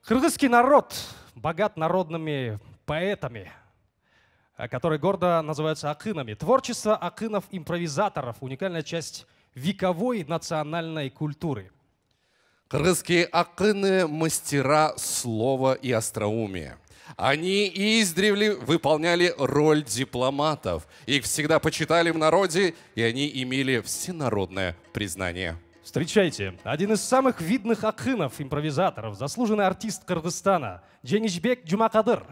Кыргызский народ богат народными поэтами, которые гордо называются акынами. Творчество акынов-импровизаторов – уникальная часть вековой национальной культуры. Кыргызские акыны – мастера слова и остроумия. Они издревле выполняли роль дипломатов. Их всегда почитали в народе, и они имели всенародное признание. Встречайте, один из самых видных акынов, импровизаторов, заслуженный артист Кыргызстана Женишбек Жумакадыр.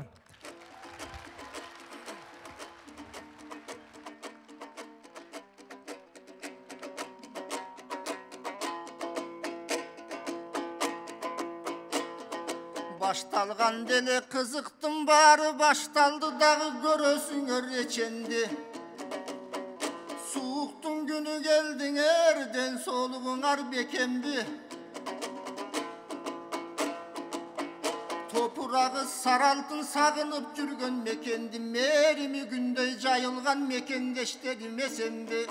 Башталган деле кызыктын баары башталды дагы көрөсүңөр эченди. Сууктун күнү келдиңер, ден соолугуңар бекемби. Топурагы саралтын сагынып жүргөн мекенди, мерими күндөй жайылган мекендештерим эсемби.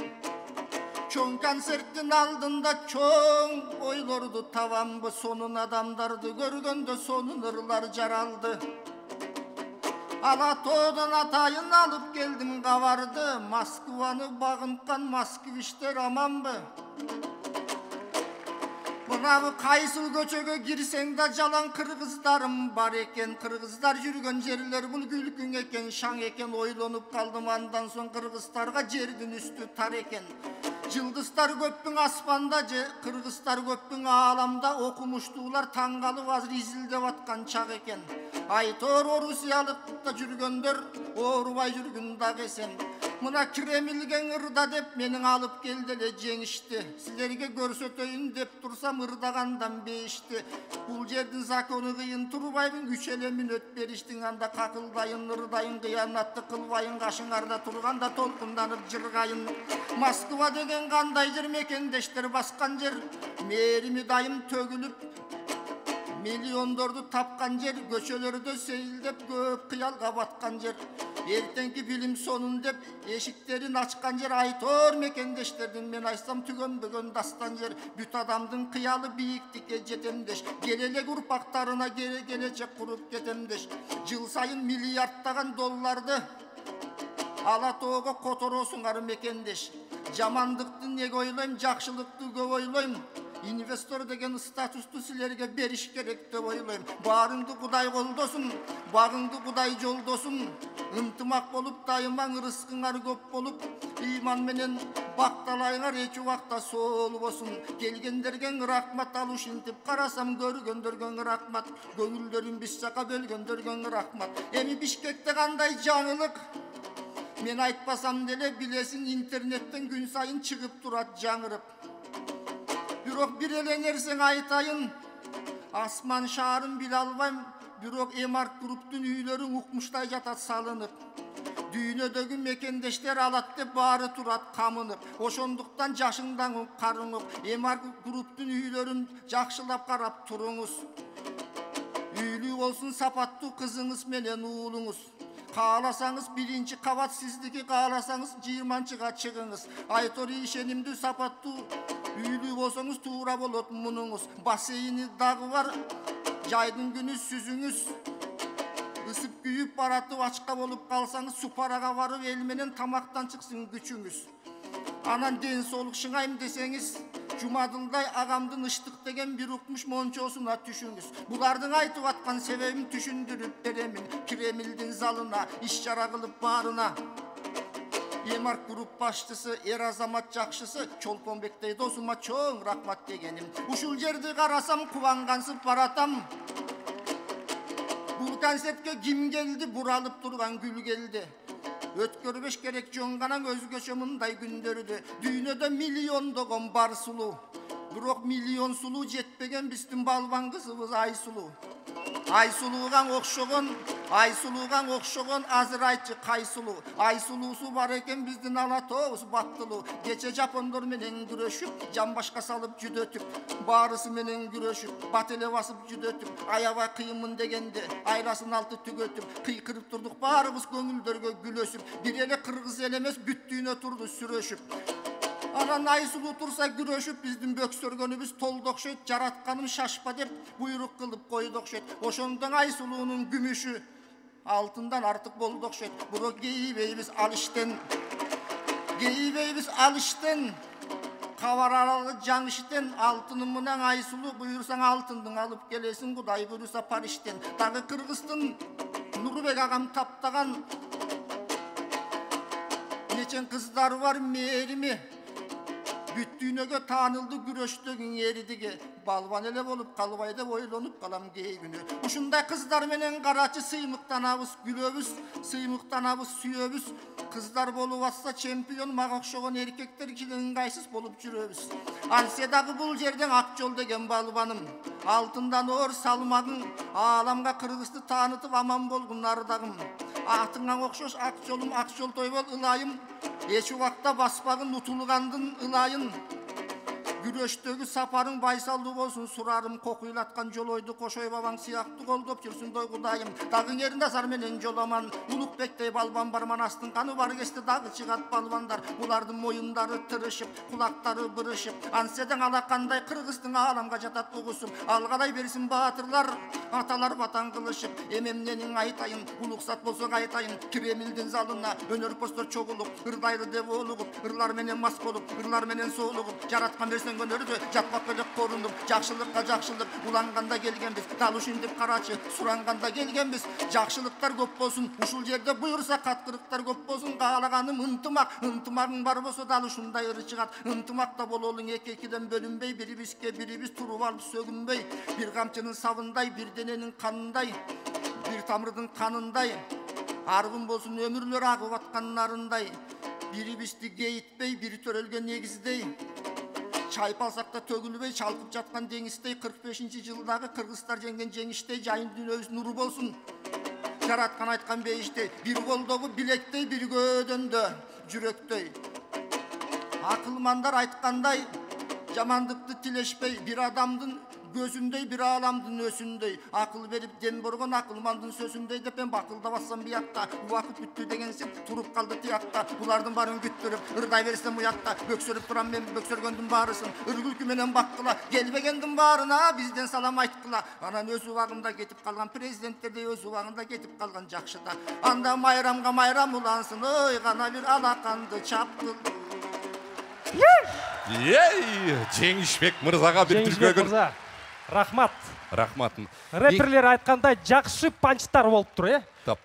Чоң концерттин алдында чоң ойлорду табамбы, сонун адамдарды көргөндө сонун ырлар жаралды. Ала тоодон атайын алып келдим кабарды, Москваны багынткан москвичтер аманбы? Мынабы кайсыл көчөгө кирсең да жалаң кыргыздарым бар экен. Кыргыздар жүргөн жерлер бул күлкүң экен, шаң экен. Ойлонуп калдым андан соң кыргыздарга жердин үстү тар экен. Жылдыздар көптүң аспанда же кыргыздар көптүң ааламда, окумуштуулар таң калып азыр изилдеп аткан чак экен. Айтор орусиялыкта жүргөндөр оорубай жүргөн дагы эсен. Мына Кремльге ырда деп менин алып келди эле жеңишти. Силерге көрсөтөйүн деп турсам ырдагандан бейишти. Бул жердин закону кыйын турбайбын, 3 эле мүнөт бериштиң, анда какылдайын, ырдайын, кыянатты кылбайын, кашыңарда турганда толкунданып жыргайын. Москва деген кандай жер, мекендештер баскан жер, мээрими дайым төгүлүп, миллиондорду тапкан жер, көчөлөрдө сейилдеп көп кыялга баткан жер. Эртеңки билим сонун деп эшиктерин ачкан жер, айтор мекендештердин мен айтсам түгөнбөгөн дастан жер. Бүт адамдын кыялы бийиктикке жетемдеш, келелек урпактарына келечек куруп кетемдеш. Жыл сайын миллиарддаган долларды ала тоого которосуңар мекендеш. Жамандыкты неге ойлойм, жакшылыкты көп ойлойм. Инвестор деген статусту силерге бериш керек деп ойлойм. Баарыңды Кудай колдосун, багыңды Кудай жолдосун. Ынтымак болуп дайымаң, рызкыңар көп болуп, ыйман менен бакталайыңар, эч убакта соолбосун. Келгендерге рахмат, ал ушинтип карасам көргөндөргө рахмат. Көңүлдөрүн биз жака бөлгөндөргө рахмат. Эми Бишкекте кандай жаңылык? Мен айтпасам деле билесиң, интернеттен күн сайын чыгып турат жаңырып. Бирок бир эле нерсең айтайын, асман шаарын биле албайм, бирок Эмарк групптун үйлөрү укмуштай жатат салынып. Дүйнөдөгү мекендештер алат деп баары турат камынып. Ошондуктан жашыңдан карыңып, Эмарк групптун үйлөрүн жакшылап карап туруңуз. Үйлүү болсун сапаттуу кызыңыз менен уулуңуз. Кааласаңыз 1-чи кабат сиздики, кааласаңыз 20-чыга чыгыңыз. Айтор ишенимдүү сапаттуу үйлүү болсоңуз туура болот мунуңуз. Бассейни дагы бар, жайдын күнү сүзүңүз. Isып күйүп баратып ачка болуп калсаңыз, супарага барып эл менен тамактан чыксын күчүңүз. Анан ден соолук шыңайм десеңиз, Жумадылдай агамдын Ыштык деген бир укмуш мончосуна түшүңүз. Булардын айтып аткан себебин түшүндүрүп беремин. Кремльдин залына, иш чара кылып баарына. Эмарк групп башчысы, эр азамат жакшысы Чолпонбектей досума чоң рахмат дегеним. Ушул жерди карасам кубангансып баратам. Бул концертке ким келди? Буралып турган гүл келди. Өткөрбеш керек жоңганан өзгөчө мындай күндөрдү. Дүйнөдө миллиондогон бар сулуу, бирок миллион сулуу жетпеген биздин балбан кызыбыз Айсулуу. Айсулууга окшогон азыр айтчы кайсылуу. Айсулуусу бар экен биздин ала тообуз баттылуу. Кече жапондор менен күрөшүп, жамбашка салып жүдөтүп, баарысы менен күрөшүп, бат эле басып жүдөтүп, аябай кыйынмын дегенде айласын алты түгөтүп, кыйкырып турдук баарыбыз көңүлдөргө күлөсүп. Бир эле кыргыз эл эмес, бүт дүйнө турду сүрөшүп. Анан Айсулуу турса күрөшүп биздин бөксөргөнүбүз толду окшойт, жаратканым шашпа деп буйрук кылып койду окшойт. Ошондон Айсулуунун күмүшү алтындан артык болду окшойт. Бирок кейбейбиз ал иштен, кабаралы жаң иштен, алтыным менен Айсулуу буйрусаң алтындың алып келесиң, Кудай буйруса Париштен. Дагы Кыргыздын Нурбек агам таптаган нечен кыздары бар мээрими. Бүт дүйнөгө таанылды күрөштөгүн эридиги. Балбан эле болуп калбай деп ойлонуп калам кээ күнү. Ушундай кыздар менен карачы сыймыктанабыз, күлөбүз, сыймыктанабыз, сүйөбүз. Кыздар болуп атса чемпион, мага окшогон эркектер кийин ыңгайсыз болуп жүрөбүз. Ансе дагы бул жерден ак жол деген балбаным. Алтындан оор салмагың, ааламга Кыргызды таанытып аман болгун ардагым. Атыңа окшош ак жолум, ак жолтой бол ылайым. Эч убакта баспагын утулгандын ылайын. Күрөштөгү сапарың байсалдуу болсун, сурарым кокуйлаткан жолойду Кошой бабаң сыяктуу колдоп жүрсүң дой Кудайым. Дагы Эрназар менен жоламан, Улукбектей балбан бар, Манастын каны бар кесте дагы чыгат балбандар. Булардын моюндары тырышып, кулактары бырышып, анседен алакандай Кыргыздын ааламга жатат угусум. Алгалай берсин баатырлар, аталар батан кылышып. Эмемненин айтайын, улуксат болсо айтайын, Кремлдин залына өнөрпостор чогулуп, ырдайлы деп олугуп, ырлар менен мас болуп, ырлар менен соолугуп, жараткан берсен өнөрдө жатпак элек корунуп, жакшылыкка жакшылык уланганда келгенбиз. Дал ушинтип карачы, суранганда келгенбиз. Жакшылыктар көп болсун, ушул жерде буйрса каткырыктар көп болсун. Каалаганым ынтымак, ынтымагың бар болсо дал ушундай ыры чыгат. Ынтымакта бололуң, эки-экиден бөлүнбөй, бирибизге бирибиз туруп алып сөгүнбөй. Бир камчынын сабындай, бир дененин канындай, бир тамырдын канындай. Аргын болсун өмүрлөр агып аткан нарындай. Бирибизди кейитпей, бир төрөлгөн негиздей. Чайпалсак да төгүлбөй, чалкып жаткан деңиздей. 45-жылдагы кыргыздар жеңген жеңиштей, жайын дүйнөбүз нуру болсун. Жараткан айткан бейиштей, бир колдогу билектей, бир көөдөндө жүрөктөй. Акылмандар айткандай, жамандыкты тилешпей, бир адамдын көзүндөй, бир ааламдын өсүндөй. Акыл берип ден боргон акылмандын сөзүндөй деп мен бакылдап атсам биякта. Убакыт бүттү дегенсип туруп калды тиякта. Булардын баарын күттүрүп, ырдай берсем уякта. Бөксөрүп турам мен бөксөргөндүн баарысын. Үргүлкү менен баккыла, келбегендин баарына бизден салам айткыла. Анан өз убагында кетип калган президенттердей өз убагында кетип калган жакшы да. Анда майрамга майрам улансын, ой гана бир алаканды чапкыл. Жеңишбек мырзага бир түргөгөн. Рахмат. Рахмат. Рэперлер айткандай жакшы панчтар болуп тур,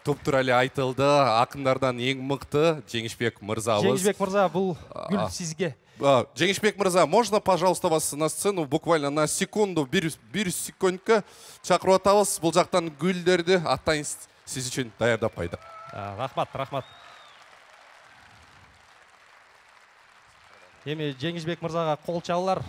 Туптур эле айтылды. Акындардан эң мыкты Жеңишбек мырзабыз. Жеңишбек мырза, бул гүл сизге. Жеңишбек мырза, можно, пожалуйста, вас на сцену буквально на секунду, бир секундка чакырып атабыз. Бул жактан гүлдөрдү атайын сиз үчүн даярдап койдук. Рахмат. Эми Жеңишбек мырзага кол чалуулар.